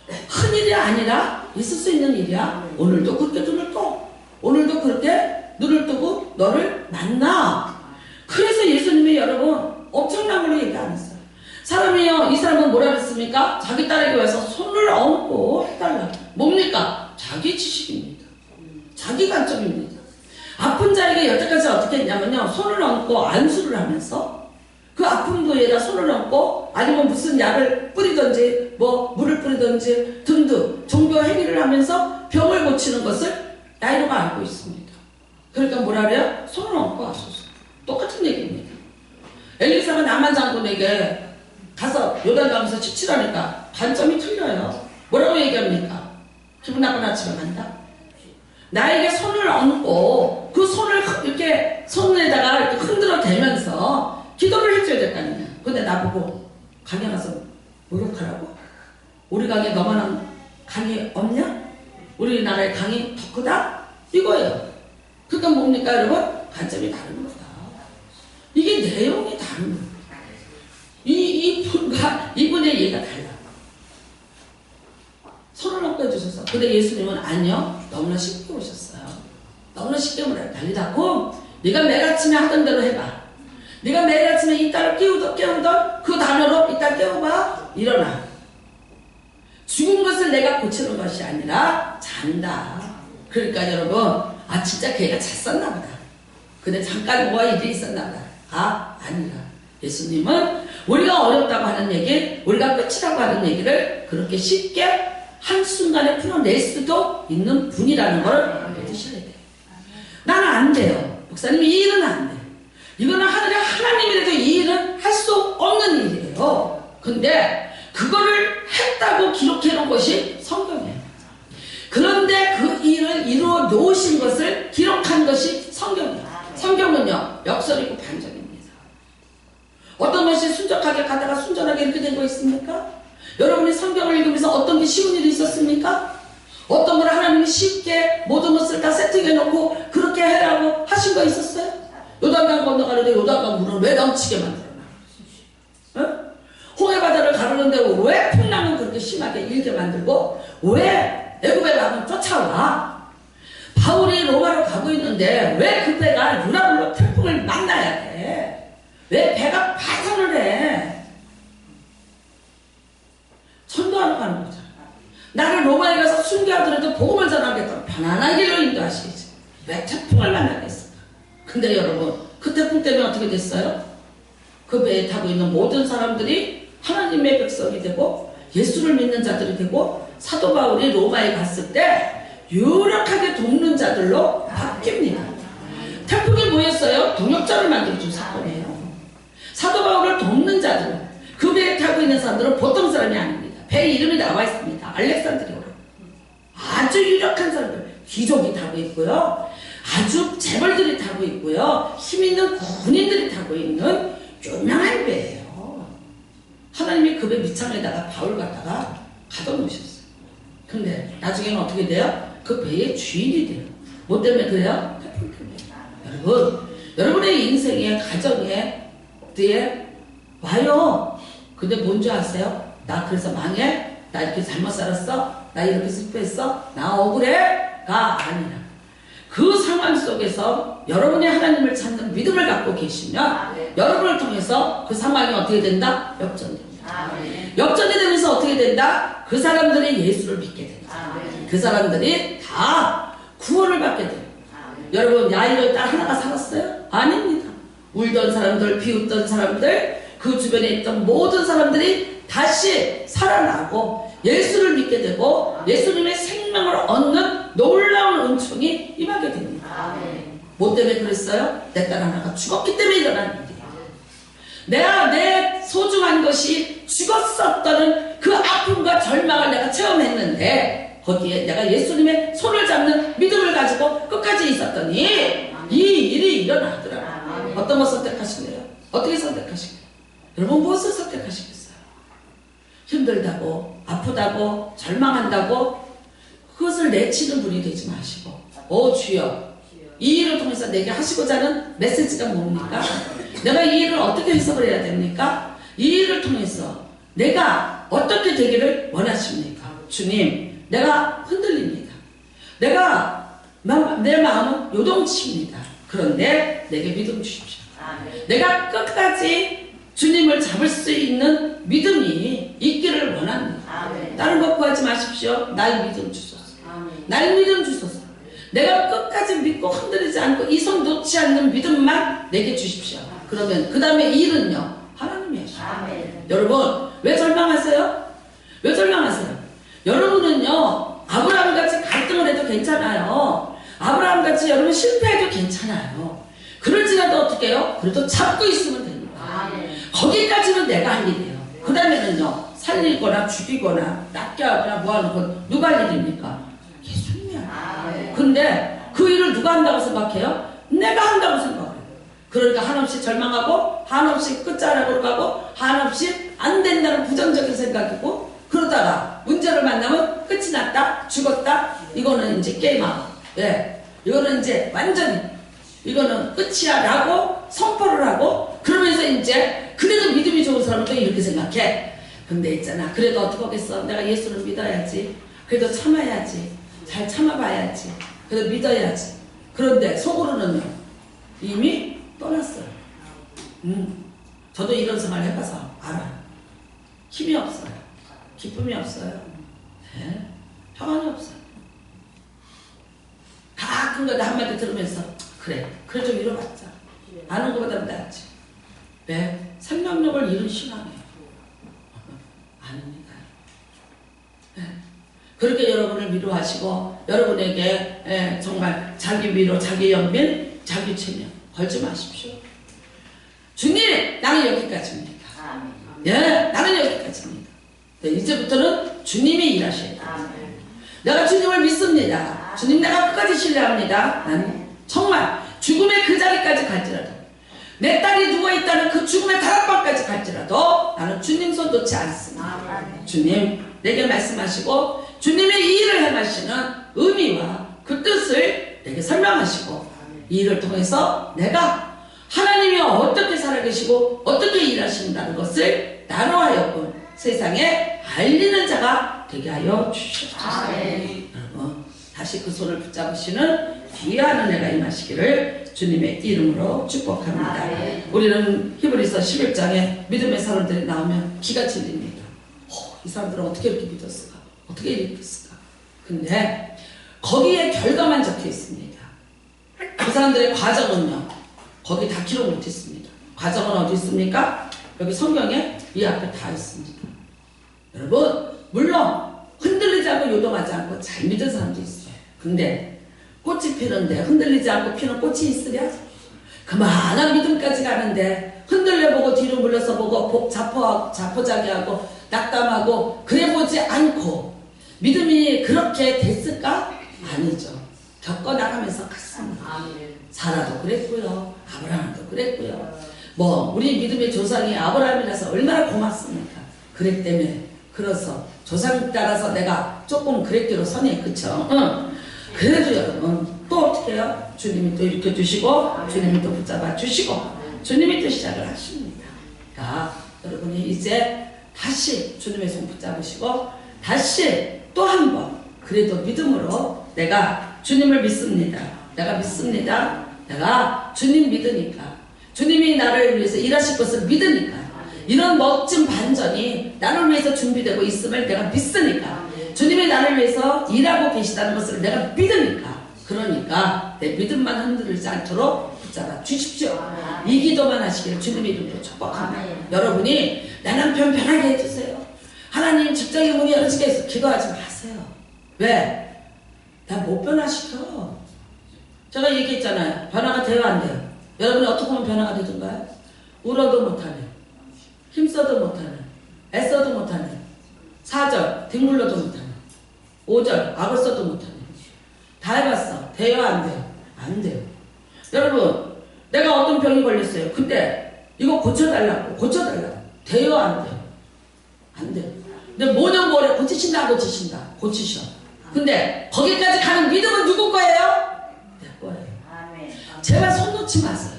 큰 일이 아니라 있을 수 있는 일이야. 오늘도 그렇게 눈을 떠. 오늘도 그렇게 눈을 뜨고 너를 만나. 그래서 예수님이 여러분 엄청난 걸로 얘기 안 했어요. 사람이요, 이 사람은 뭐라 그랬습니까? 자기 딸에게 와서 손을 얹고 해달라. 뭡니까? 자기 지식입니다. 자기 관점입니다. 아픈 자에게 여태까지 어떻게 했냐면요, 손을 얹고 안수를 하면서 그 아픈 부위에다 손을 얹고 아니면 무슨 약을 뿌리든지 뭐 물을 뿌리든지 등등 종교 행위를 하면서 병을 고치는 것을 야이로가 알고 있습니다. 그러니까 뭐라 그래요? 손을 얹고 왔었어. 똑같은 얘기입니다. 엘리사가 나만 장군에게 가서 요단 가면서 칙칙하니까 관점이 틀려요. 뭐라고 얘기합니까? 기분 나쁜 아침에 간다? 나에게 손을 얹고 그 손을 이렇게 손에다가 이렇게 흔들어 대면서 기도를 해줘야 될 거 아니냐. 근데 나보고 강에 가서 목욕하라고? 우리 강에 너만한 강이 없냐? 우리나라의 강이 더 크다? 이거예요. 그러니까 뭡니까 여러분? 관점이 다른 거다. 이게 내용이 다른 거다. 이분과 이분의 얘기가 달라. 손을 얹고 해주셔서. 근데 예수님은 아니요. 너무나 쉽게 오셨어요. 너무나 쉽게 달리다고 네가 매일 아침에 하던 대로 해봐. 네가 매일 아침에 이따를 깨우던 그 단어로 이따 깨워봐. 일어나. 죽은 것을 내가 고치는 것이 아니라 잔다. 그러니까 여러분, 아 진짜 걔가 잤었나 보다. 근데 잠깐 뭐가 일이 있었나 보다. 아 아니라 예수님은 우리가 어렵다고 하는 얘기, 우리가 끝이라고 하는 얘기를 그렇게 쉽게 한순간에 풀어낼 수도 있는 분이라는 걸 믿으셔야 돼요. 나는 안 돼요. 목사님 이 일은 안 돼요. 이거는 하나님이라도 이 일은 할 수 없는 일이에요. 근데 그거를 했다고 기록해 놓은 것이 성경이에요. 그런데 그 일을 이루어 놓으신 것을 기록한 것이 성경이에요. 성경은요, 역설이고 반전입니다. 어떤 것이 순적하게 가다가 순전하게 이렇게 된 거 있습니까? 여러분이 성경을 읽으면서 어떤 게 쉬운 일이 있었습니까? 어떤 걸 하나님이 쉽게 모든 것을 다 세팅해 놓고 그렇게 해라고 하신 거 있었어요? 요단강 건너가는데 요단강 물을 왜 넘치게 만들어놔? 어? 홍해바다를 가르는데 왜 풍랑은 그렇게 심하게 일게 만들고 왜 애굽의 왕은 쫓아와? 바울이 로마로 가고 있는데 왜 그 배가 유라굴로 태풍을 만나야 돼? 왜 배가 파산을 해? 전도하러 가는 거잖아. 나를 로마에 가서 순교하더라도 복음을 전하겠다고 편안한 길로 인도하시겠지. 왜 태풍을 만나겠어? 근데 여러분, 그 태풍 때문에 어떻게 됐어요? 그 배에 타고 있는 모든 사람들이 하나님의 백성이 되고 예수를 믿는 자들이 되고 사도 바울이 로마에 갔을 때 유력하게 돕는 자들로 바뀝니다. 태풍이 뭐였어요? 동역자를 만들어준 사건이에요. 사도 바울을 돕는 자들, 그 배에 타고 있는 사람들은 보통 사람이 아닙니다. 배 이름이 나와 있습니다. 알렉산드리아로. 아주 유력한 사람들, 귀족이 타고 있고요. 아주 재벌들이 타고 있고요. 힘있는 군인들이 타고 있는 유명한 배예요. 하나님이 그 배 밑창에다가 바울 갖다가 가둬놓으셨어요. 근데 나중에는 어떻게 돼요? 그 배의 주인이 돼요. 뭐 때문에 그래요? 태풍 때문에. 여러분의 인생에, 가정에, 뒤에 와요. 근데 뭔지 아세요? 나 그래서 망해? 나 이렇게 잘못 살았어? 나 이렇게 실패했어? 나 억울해?가 아니라 그 상황 속에서 여러분이 하나님을 찾는 믿음을 갖고 계시면 여러분을 통해서 그 상황이 어떻게 된다? 역전됩니다. 역전이 되면서 어떻게 된다? 그 사람들이 예수를 믿게 된다. 그 사람들이 다 구원을 받게 돼요. 여러분 야이로의 딸 하나가 살았어요? 아닙니다. 울던 사람들, 비웃던 사람들, 그 주변에 있던 모든 사람들이 다시 살아나고 예수를 믿게 되고 예수님의 생명을 얻는 놀라운 은총이 임하게 됩니다. 뭐 때문에 그랬어요? 내 딸 하나가 죽었기 때문에 일어난 일이에요. 내 소중한 것이 죽었었다는 그 아픔과 절망을 내가 체험했는데 거기에 내가 예수님의 손을 잡는 믿음을 가지고 끝까지 있었더니 이 일이 일어나더라고요. 어떤 것 선택하실래요? 어떻게 선택하실래요? 여러분 무엇을 선택하시겠어요? 힘들다고, 아프다고, 절망한다고 그것을 내치는 분이 되지 마시고 주여 이 일을 통해서 내게 하시고자 하는 메시지가 뭡니까? 내가 이 일을 어떻게 해석을 해야 됩니까? 이 일을 통해서 내가 어떻게 되기를 원하십니까? 주님, 내가 흔들립니다. 내 마음은 요동칩니다. 그런데 내게 믿음 주십시오. 내가 끝까지 주님을 잡을 수 있는 믿음이 있기를 원합니다. 다른 것 구하지 마십시오. 날 믿음 주소서. 날 믿음 주소서. 내가 끝까지 믿고 흔들리지 않고 이 손 놓지 않는 믿음만 내게 주십시오. 그러면 그 다음에 일은요 하나님이 하시죠. 여러분 왜 절망하세요? 왜 절망하세요? 여러분은요 아브라함같이 갈등을 해도 괜찮아요. 아브라함같이 여러분 실패해도 괜찮아요. 그럴지라도 어떻게 해요? 그래도 잡고 있으면 됩니다. 거기까지는 내가 할 일이에요. 그 다음에는요 살리거나 죽이거나 낫게 하거나 뭐하는 건 누가 할 일입니까? 예수님이야. 근데 그 일을 누가 한다고 생각해요? 내가 한다고 생각해요. 그러니까 한없이 절망하고 한없이 끝자락으로 가고 한없이 안 된다는 부정적인 생각이고, 그러다가 문제를 만나면 끝이 났다, 죽었다, 이거는 이제 게임하고, 예, 이거는 이제 완전히 이거는 끝이야 라고 선포를 하고, 그러면서 이제 그래도 믿음이 좋은 사람은 또 이렇게 생각해. 근데 있잖아, 그래도 어떡하겠어, 내가 예수를 믿어야지, 그래도 참아야지, 잘 참아봐야지, 그래도 믿어야지. 그런데 속으로는요 이미 떠났어요. 저도 이런 생활 해봐서 알아요. 힘이 없어요. 기쁨이 없어요. 네? 평안이 없어요. 가끔가다 한마디 들으면서 그래 좀 이뤄봤자 아는 것보다 낫지. 왜? 생명력을 잃은 신앙이에요. 아닙니다. 네. 그렇게 여러분을 위로하시고 여러분에게 정말 자기 위로, 자기 연민, 자기 체면 걸지 마십시오. 주님, 나는 여기까지입니다. 예, 나는 여기까지입니다. 네, 이제부터는 주님이 일하셔야 돼요. 내가 주님을 믿습니다. 주님, 내가 끝까지 신뢰합니다. 나는 정말 죽음의 그 자리까지 갈지라도, 내 딸이 누워있다는 그 죽음의 다락방까지 갈지라도 나는 주님 손 놓지 않습니다. 주님, 내게 말씀하시고 주님의 이 일을 행하시는 의미와 그 뜻을 내게 설명하시고, 이 일을 통해서 내가 하나님이 어떻게 살아계시고 어떻게 일하신다는 것을 나로 하여금 세상에 알리는 자가 되게 하여 주시옵소서. 여러분, 다시 그 손을 붙잡으시는 귀한 은혜가 임하시기를 주님의 이름으로 축복합니다. 우리는 히브리서 11장에 믿음의 사람들이 나오면 기가 찔립니다. 이 사람들은 어떻게 이렇게 믿었을까? 어떻게 이렇게 했을까? 근데 거기에 결과만 적혀 있습니다. 그 사람들의 과정은요, 거기 다 기록 못했습니다. 과정은 어디 있습니까? 여기 성경에 이 앞에 다 있습니다. 여러분, 물론 흔들리지 않고 요동하지 않고 잘 믿은 사람도 있어요. 근데 꽃이 피는데 흔들리지 않고 피는 꽃이 있으랴? 그만한 믿음까지 가는데 흔들려보고 뒤로 물러서 보고 자포자기하고 낙담하고 그래보지 않고 믿음이 그렇게 됐을까? 아니죠. 겪어나가면서 갔습니다. 사라도 그랬고요, 아브라함도 그랬고요. 우리 믿음의 조상이 아브라함이라서 얼마나 고맙습니까? 그랬기 때문에, 그래서 조상 따라서 내가 조금 그랬기로 선해, 그쵸? 그래도 여러분 또 어떻게 해요? 주님이 또 일으켜주시고 주님이 또 붙잡아 주시고 주님이 또 시작을 하십니다. 그러니까 여러분이 이제 다시 주님의 손 붙잡으시고 다시 또 한 번 그래도 믿음으로 내가 주님을 믿습니다. 내가 믿습니다. 내가 주님 믿으니까, 주님이 나를 위해서 일하실 것을 믿으니까, 이런 멋진 반전이 나를 위해서 준비되고 있음을 내가 믿으니까, 주님이 나를 위해서 일하고 계시다는 것을 내가 믿으니까, 그러니까 내 믿음만 흔들리지 않도록 붙잡아 주십시오. 이 기도만 하시기를 주님의 이름으로 축복합니다. 여러분이 내 남편 편하게 해주세요. 하나님 직장의 문이 열어지게 해서 기도하지 마세요. 왜? 나 못 변화시켜. 제가 얘기했잖아요. 변화가 돼요, 안 돼요? 여러분이 어떻게 하면 변화가 되던가요? 울어도 못하네, 힘써도 못하네, 애써도 못하네, 4절 뒹굴러도 못하네, 5절 악을 써도 못하네. 다 해봤어. 돼요, 안 돼요? 안 돼요. 여러분, 내가 어떤 병이 걸렸어요. 근데 이거 고쳐달라고. 돼요, 안 돼요? 안 돼요. 근데 뭐냐 뭐래, 고치신다 안 고치신다? 고치셔. 근데 거기까지 가는 믿음은 누구 거예요? 내 거예요. 제발 손 놓지 마세요.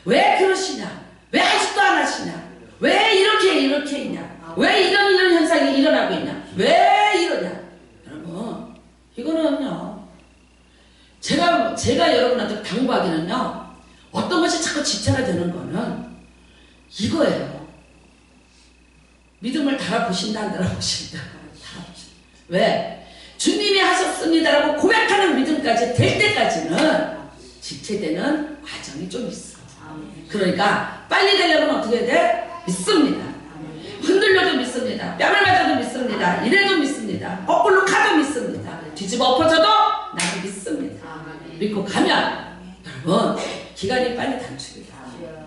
왜 그러시냐? 왜 아직도 안 하시냐? 왜 이렇게 있냐? 왜 이런 현상이 일어나고 있냐? 왜 이러냐? 여러분, 이거는요, 제가 여러분한테 당부하기는요, 어떤 것이 자꾸 지체가 되는 거는 이거예요. 믿음을 달아보신다, 안 달아보신다? 달아보신다. 왜? 주님이 하셨습니다라고 고백하는 믿음까지 될 때까지는 지체되는 과정이 좀 있어. 그러니까 빨리 되려면 어떻게 돼? 믿습니다. 흔들려도 믿습니다. 뺨을 맞아도 믿습니다. 이래도 믿습니다. 거꾸로 가도 믿습니다. 뒤집어 엎어져도 나는 믿습니다. 믿고 가면 여러분 기간이 빨리 단축이다.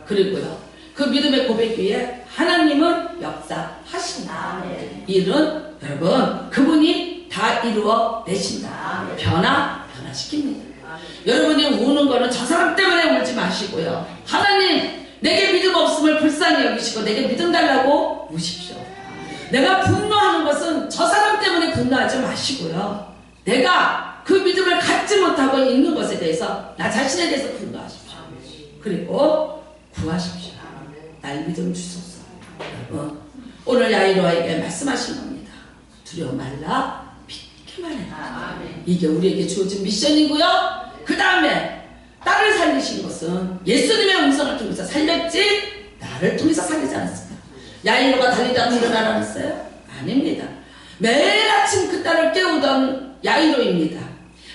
그리고요, 그 믿음의 고백 위에 하나님은 역사하신다. 일은 여러분 그분이 다 이루어 내신다. 변화시킨다. 변화시킵니다. 여러분이 우는 거는 저 사람 때문에 울지 마시고요. 하나님 내게 믿음 없음을 불쌍히 여기시고 내게 믿음 달라고 우십시오. 내가 분노하는 것은 저 사람 때문에 분노하지 마시고요. 내가 그 믿음을 갖지 못하고 있는 것에 대해서 나 자신에 대해서 분노하십시오. 그리고 구하십시오. 날 믿음 주소서. 오늘 야이로에게 말씀하신 겁니다. 두려워 말라 믿기만 해라. 이게 우리에게 주어진 미션이고요. 그 다음에 딸을 살리신 것은 예수님의 음성을 통해서 살렸지 나를 통해서 살리지 않았습니다. 야이로가 달리다 일어나라 했어요? 아닙니다. 매일 아침 그 딸을 깨우던 야이로입니다.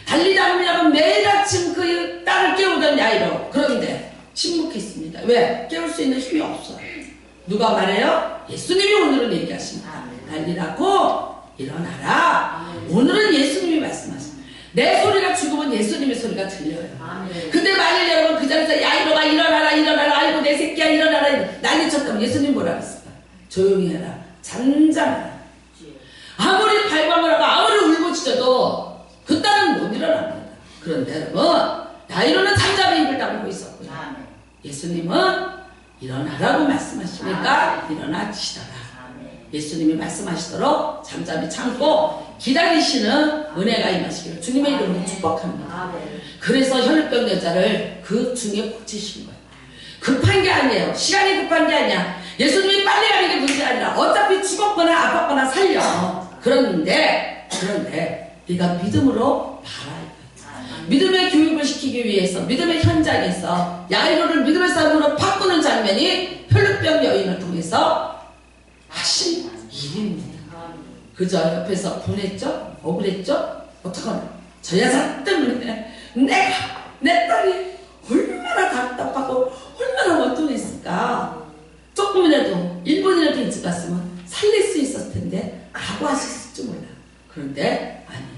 달리다 보면 매일 아침 그 딸을 깨우던 야이로. 그런데 침묵했습니다. 왜? 깨울 수 있는 힘이 없어요. 누가 말해요? 예수님이 오늘은 얘기하십니다. 달리라고 일어나라. 오늘은 예수님이 말씀하십니다. 내 소리가 죽으면 예수님의 소리가 들려요. 근데 만일 여러분 그 자리에서 야이로가 일어나라 일어나라 아이고 내 새끼야 일어나라 난리쳤다면 예수님 뭐라 그랬을까? 조용히 해라. 잠잠해라. 아무리 발광을 하고 아무리 울부짖어도 그 딸은 못 일어납니다. 그런데 여러분 야이로는 잠잠히 입을 다물고 있었고요. 예수님은 일어나라고 말씀하시니까 일어나시더라. 예수님이 말씀하시도록 잠잠히 참고 기다리시는 은혜가 임하시기를 주님의 이름으로 축복합니다. 그래서 혈루병 여자를 그 중에 고치신 거예요. 급한 게 아니에요. 시간이 급한 게 아니야. 예수님이 빨리 가는 게 문제가 아니라 어차피 죽었거나 아팠거나 살려. 그런데 네가 믿음으로 바라야 돼. 믿음의 교육을 시키기 위해서 믿음의 현장에서 야이로를 믿음의 사람으로 바꾸는 장면이 혈루병 여인을 통해서 하신 일입니다. 그저 옆에서 분했죠? 억울했죠? 어떡하나? 저 여자 때문에 내 딸이 얼마나 답답하고 얼마나 원통했을까. 조금이라도 1분이라도 일찍 갔으면 살릴 수 있었을 텐데 라고 하셨을지 몰라. 그런데 아니에요.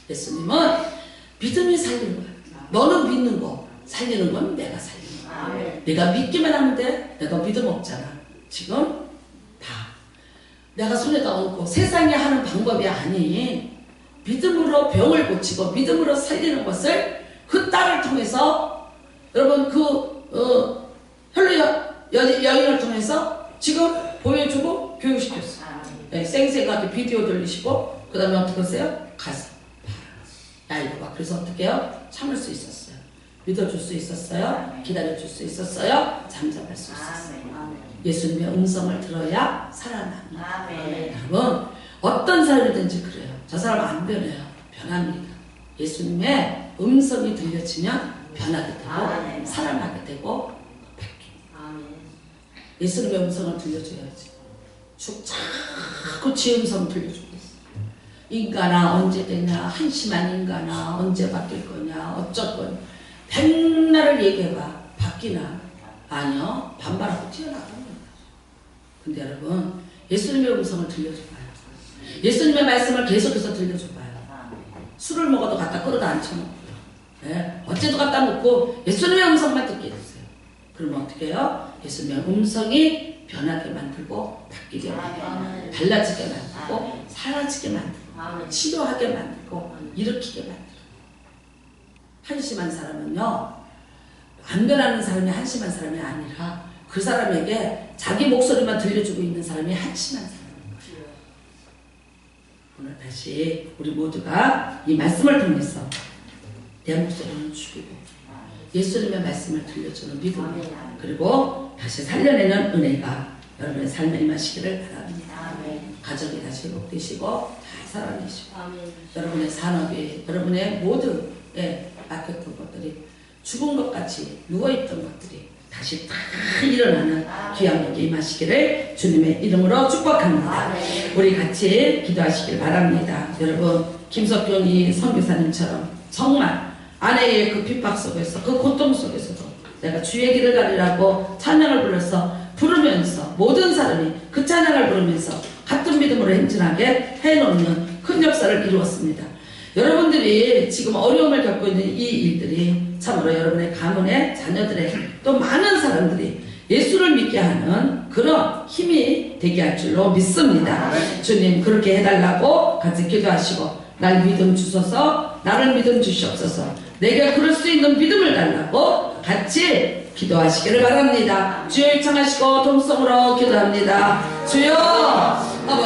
예수님은 믿음이 살리는 거야. 너는 믿는 거 살리는 건 내가 살리는 거야. 내가 믿기만 하면 돼. 내가 믿음 없잖아. 지금 다 내가 손에다 얹고 세상에 하는 방법이 아닌 믿음으로 병을 고치고 믿음으로 살리는 것을 그 딸을 통해서 여러분 혈루 여인을 통해서 지금 보여주고 교육시켰어요. 네, 생생하게 비디오 돌리시고 그 다음에 어떻게 하세요? 가서 야이로가 그래서 어떻게 해요? 참을 수 있었어요. 믿어줄 수 있었어요. 기다려줄 수 있었어요. 잠잠할 수 있었어요. 예수님의 음성을 들어야 살아납니다. 여러분 어떤 사람이든지 그래요. 저 사람 안 변해요. 변합니다. 예수님의 음성이 들려지면 변하게 되고 살아나게 되고 바뀝니다. 예수님의 음성을 들려줘야지. 자꾸 지 음성 들려주고 있어요. 인간아 언제 되냐, 한심한 인간아 언제 바뀔 거냐, 어쩔 거냐. 백날을 얘기해봐. 바뀌나? 아니요. 반발하고 튀어나가는 거예요. 근데 여러분 예수님의 음성을 들려줘봐요. 예수님의 말씀을 계속해서 들려줘봐요. 술을 먹어도 갖다 끌어다 앉혀놓고요. 네? 어째도 갖다 놓고 예수님의 음성만 듣게 해주세요. 그러면 어떻게 해요? 예수님의 음성이 변하게 만들고 바뀌게 만들고 달라지게 만들고 사라지게 만들고 치료하게 만들고 일으키게 만들고. 한심한 사람은요 안 변하는 사람이 한심한 사람이 아니라 그 사람에게 자기 목소리만 들려주고 있는 사람이 한심한 사람입니다. 오늘 다시 우리 모두가 이 말씀을 통해서 내 목소리는 죽이고 예수님의 말씀을 들려주는 믿음 그리고 다시 살려내는 은혜가 여러분의 삶에 임하시기를 바랍니다. 가정이 다시 회복되시고 잘 살아내시고 여러분의 산업이 여러분의 모든 막혔던 것들이 죽은 것 같이 누워있던 것들이 다시 다 일어나는 귀한 복이 임하시기를 주님의 이름으로 축복합니다. 우리 같이 기도하시길 바랍니다. 여러분 김석경이 선교사님처럼 정말 아내의 그 핍박 속에서 그 고통 속에서도 내가 주의 길을 가리라고 찬양을 불러서 부르면서 모든 사람이 그 찬양을 부르면서 같은 믿음으로 행진하게 해놓는 큰 역사를 이루었습니다. 여러분들이 지금 어려움을 겪고 있는 이 일들이 참으로 여러분의 가문의 자녀들의 또 많은 사람들이 예수를 믿게 하는 그런 힘이 되게 할 줄로 믿습니다. 주님 그렇게 해달라고 같이 기도하시고 날 믿음 주소서 나를 믿음 주시옵소서. 내게 그럴 수 있는 믿음을 달라고 같이 기도하시기를 바랍니다. 주여 일창하시고 통성으로 기도합니다. 주여 아버지